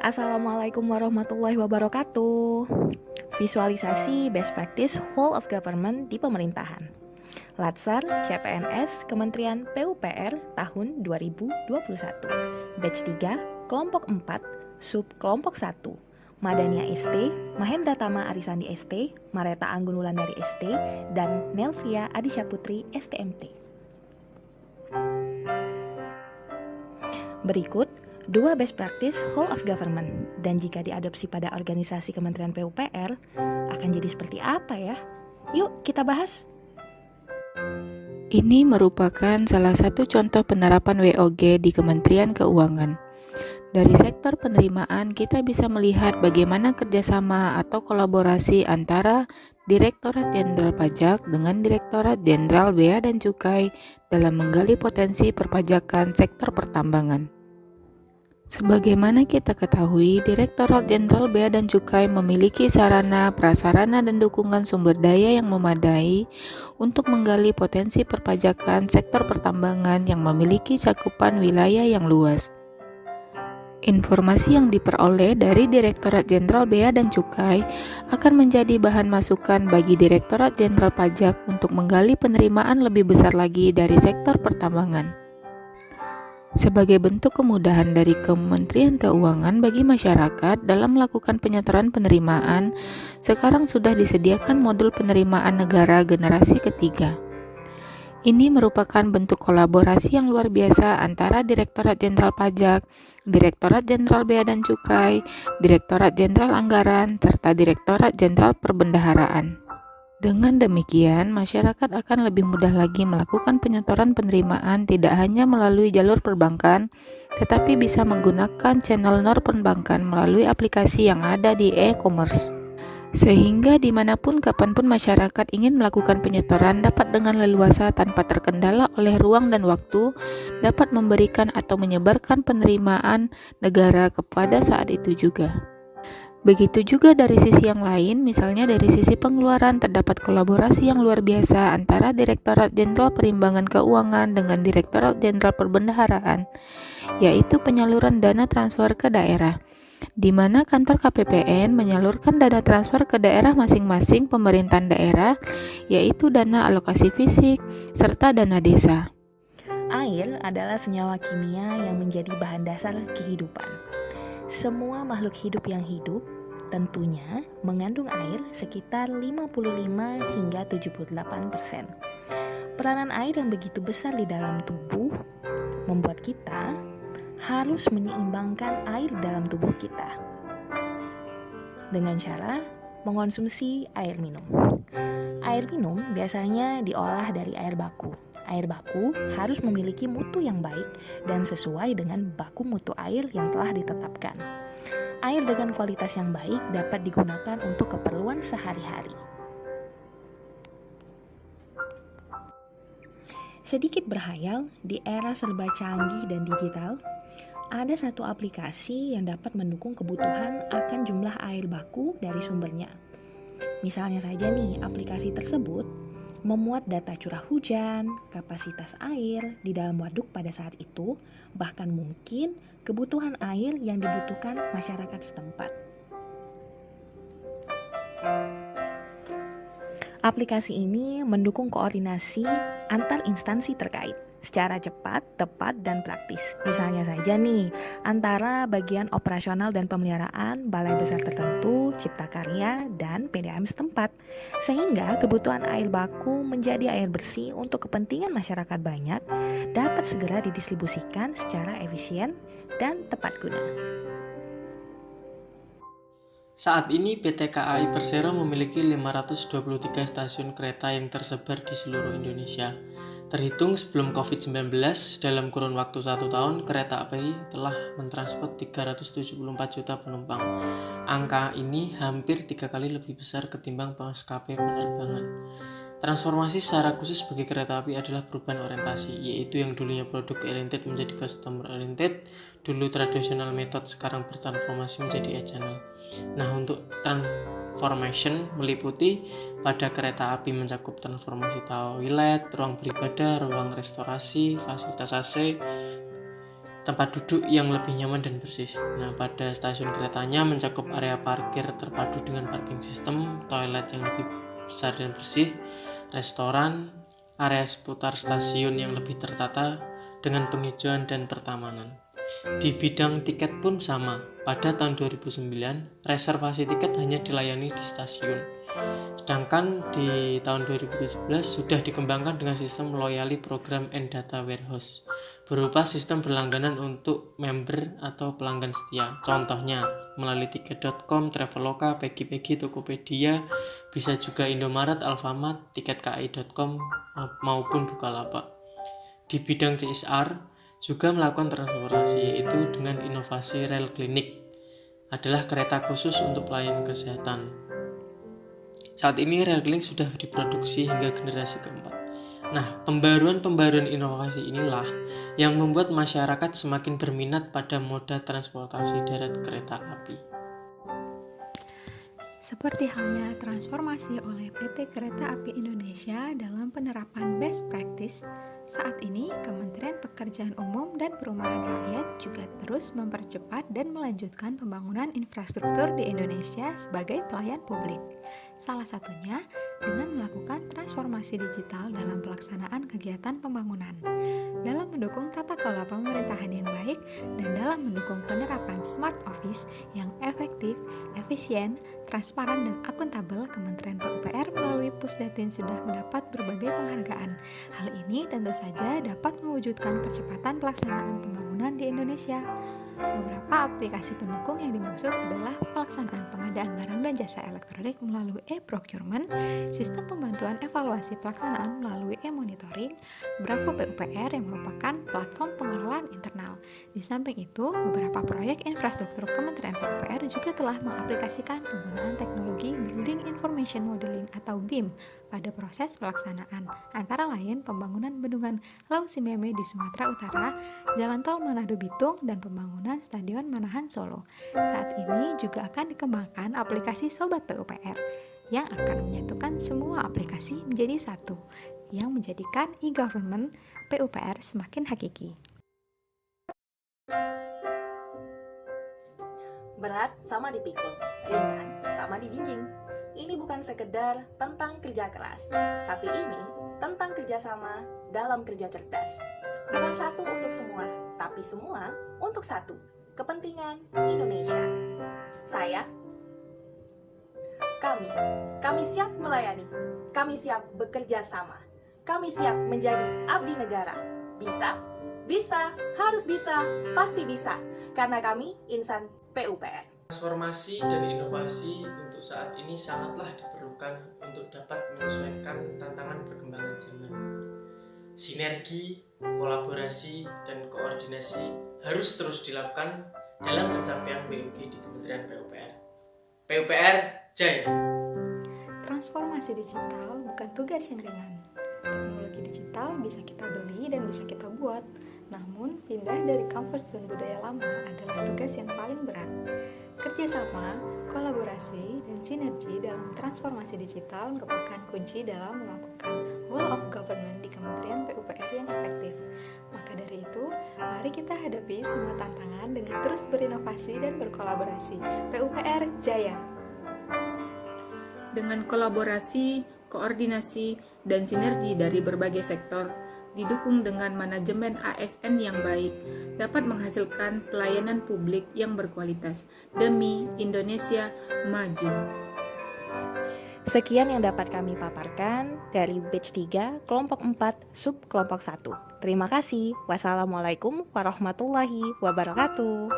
Assalamualaikum warahmatullahi wabarakatuh. Visualisasi best practice whole of government di pemerintahan. Latsar CPNS Kementerian PUPR tahun 2021. Batch 3, kelompok 4, sub kelompok 1. Madania ST, Mahendra Tama Arisandi ST, Mareta Anggun Wulandari ST, dan Nelvia Adisyaputri STMT. Berikut 2 best practice whole of government, dan jika diadopsi pada organisasi Kementerian PUPR, akan jadi seperti apa ya? Yuk kita bahas. Ini merupakan salah satu contoh penerapan WOG di Kementerian Keuangan. Dari sektor penerimaan, kita bisa melihat bagaimana kerjasama atau kolaborasi antara Direktorat Jenderal Pajak dengan Direktorat Jenderal Bea dan Cukai dalam menggali potensi perpajakan sektor pertambangan. Sebagaimana kita ketahui, Direktorat Jenderal Bea dan Cukai memiliki sarana, prasarana, dan dukungan sumber daya yang memadai untuk menggali potensi perpajakan sektor pertambangan yang memiliki cakupan wilayah yang luas. Informasi yang diperoleh dari Direktorat Jenderal Bea dan Cukai akan menjadi bahan masukan bagi Direktorat Jenderal Pajak untuk menggali penerimaan lebih besar lagi dari sektor pertambangan. Sebagai bentuk kemudahan dari Kementerian Keuangan bagi masyarakat dalam melakukan penyetoran penerimaan, sekarang sudah disediakan modul penerimaan negara generasi ketiga. Ini merupakan bentuk kolaborasi yang luar biasa antara Direktorat Jenderal Pajak, Direktorat Jenderal Bea dan Cukai, Direktorat Jenderal Anggaran, serta Direktorat Jenderal Perbendaharaan. Dengan demikian, masyarakat akan lebih mudah lagi melakukan penyetoran penerimaan tidak hanya melalui jalur perbankan, tetapi bisa menggunakan channel non-perbankan melalui aplikasi yang ada di e-commerce. Sehingga dimanapun kapanpun masyarakat ingin melakukan penyetoran dapat dengan leluasa tanpa terkendala oleh ruang dan waktu, dapat memberikan atau menyebarkan penerimaan negara kepada saat itu juga. Begitu juga dari sisi yang lain, misalnya dari sisi pengeluaran terdapat kolaborasi yang luar biasa antara Direktorat Jenderal Perimbangan Keuangan dengan Direktorat Jenderal Perbendaharaan, yaitu penyaluran dana transfer ke daerah, di mana kantor KPPN menyalurkan dana transfer ke daerah masing-masing pemerintahan daerah, yaitu dana alokasi fisik serta dana desa. Air adalah senyawa kimia yang menjadi bahan dasar kehidupan. Semua makhluk hidup yang hidup tentunya mengandung air sekitar 55 hingga 78%. Peranan air yang begitu besar di dalam tubuh membuat kita harus menyeimbangkan air dalam tubuh kita dengan cara mengonsumsi air minum. Air minum biasanya diolah dari air baku. Air baku harus memiliki mutu yang baik dan sesuai dengan baku mutu air yang telah ditetapkan. Air dengan kualitas yang baik dapat digunakan untuk keperluan sehari-hari. Sedikit berhayal, di era serba canggih dan digital, ada satu aplikasi yang dapat mendukung kebutuhan akan jumlah air baku dari sumbernya. Misalnya saja nih, aplikasi tersebut memuat data curah hujan, kapasitas air di dalam waduk pada saat itu, bahkan mungkin kebutuhan air yang dibutuhkan masyarakat setempat. Aplikasi ini mendukung koordinasi antar instansi terkait secara cepat, tepat, dan praktis. Misalnya saja nih, antara bagian operasional dan pemeliharaan, balai besar tertentu, cipta karya, dan PDAM setempat. Sehingga kebutuhan air baku menjadi air bersih untuk kepentingan masyarakat banyak dapat segera didistribusikan secara efisien dan tepat guna. Saat ini PT KAI Persero memiliki 523 stasiun kereta yang tersebar di seluruh Indonesia. Terhitung sebelum COVID-19, dalam kurun waktu 1 tahun, kereta api telah mentransport 374 juta penumpang. Angka ini hampir 3 kali lebih besar ketimbang maskapai penerbangan. Transformasi secara khusus bagi kereta api adalah perubahan orientasi, yaitu yang dulunya produk oriented menjadi customer oriented, dulu tradisional method sekarang bertransformasi menjadi e-channel. Nah, untuk transformation meliputi pada kereta api mencakup transformasi toilet, ruang beribadah, ruang restorasi, fasilitas AC, tempat duduk yang lebih nyaman dan bersih. Nah, pada stasiun keretanya mencakup area parkir terpadu dengan parking system, toilet yang lebih besar dan bersih, restoran, area seputar stasiun yang lebih tertata dengan penghijauan dan pertamanan. Di bidang tiket pun sama. Pada tahun 2009, reservasi tiket hanya dilayani di stasiun. Sedangkan di tahun 2017 sudah dikembangkan dengan sistem loyalty program and data warehouse, berupa sistem berlangganan untuk member atau pelanggan setia. Contohnya, melalui tiket.com, Traveloka, Pegi-Pegi, Tokopedia, bisa juga Indomaret, Alfamart, tiketki.com maupun Bukalapak. Di bidang CSR juga melakukan transformasi, yaitu dengan inovasi Rel Klinik, adalah kereta khusus untuk pelayanan kesehatan. Saat ini Rel Klinik sudah diproduksi hingga generasi keempat. Nah, pembaruan inovasi inilah yang membuat masyarakat semakin berminat pada moda transportasi darat kereta api. Seperti halnya transformasi oleh PT Kereta Api Indonesia dalam penerapan best practice, saat ini Kementerian Pekerjaan Umum dan Perumahan Rakyat juga terus mempercepat dan melanjutkan pembangunan infrastruktur di Indonesia sebagai pelayan publik. Salah satunya dengan melakukan transformasi digital dalam pelaksanaan kegiatan pembangunan, dalam mendukung tata kelola pemerintahan yang baik, dan dalam mendukung penerapan smart office yang efektif, efisien, transparan, dan akuntabel. Kementerian PUPR melalui Pusdatin sudah mendapat berbagai penghargaan. Hal ini tentu saja dapat mewujudkan percepatan pelaksanaan pembangunan di Indonesia. Beberapa aplikasi pendukung yang dimaksud adalah pelaksanaan pengadaan barang dan jasa elektronik melalui e-procurement, sistem pembantuan evaluasi pelaksanaan melalui e-monitoring, Bravo PUPR yang merupakan platform pengelolaan internal. Di samping itu, beberapa proyek infrastruktur Kementerian PUPR juga telah mengaplikasikan penggunaan teknologi Building Information Modeling atau BIM pada proses pelaksanaan, antara lain pembangunan bendungan Lau Simeme di Sumatera Utara, Jalan Tol Manado Bitung, dan pembangunan Stadion Manahan Solo. Saat ini juga akan dikembangkan aplikasi Sobat PUPR yang akan menyatukan semua aplikasi menjadi satu, yang menjadikan e-government PUPR semakin hakiki. Berat sama dipikul, ringan sama dijinjing. Ini bukan sekedar tentang kerja keras, tapi ini tentang kerjasama dalam kerja cerdas. Bukan satu untuk semua, tapi semua untuk satu. Kepentingan Indonesia. Kami siap melayani. Kami siap bekerja sama. Kami siap menjadi abdi negara. Bisa, harus bisa, pasti bisa. Karena kami insan PUPR. Transformasi dan inovasi untuk saat ini sangatlah diperlukan untuk dapat menyesuaikan tantangan perkembangan zaman. Sinergi, kolaborasi, dan koordinasi harus terus dilakukan dalam pencapaian WOG di Kementerian PUPR. PUPR, Jaya! Transformasi digital bukan tugas yang ringan. Teknologi digital bisa kita beli dan bisa kita buat. Namun, pindah dari comfort zone budaya lama adalah tugas yang paling berat. Kerjasama, kolaborasi, dan sinergi dalam transformasi digital merupakan kunci dalam melakukan whole of government di Kementerian PUPR yang efektif. Maka dari itu, mari kita hadapi semua tantangan dengan terus berinovasi dan berkolaborasi. PUPR Jaya! Dengan kolaborasi, koordinasi, dan sinergi dari berbagai sektor, didukung dengan manajemen ASN yang baik, dapat menghasilkan pelayanan publik yang berkualitas demi Indonesia maju. Sekian yang dapat kami paparkan dari batch 3, kelompok 4, sub kelompok 1. Terima kasih. Wassalamualaikum warahmatullahi wabarakatuh.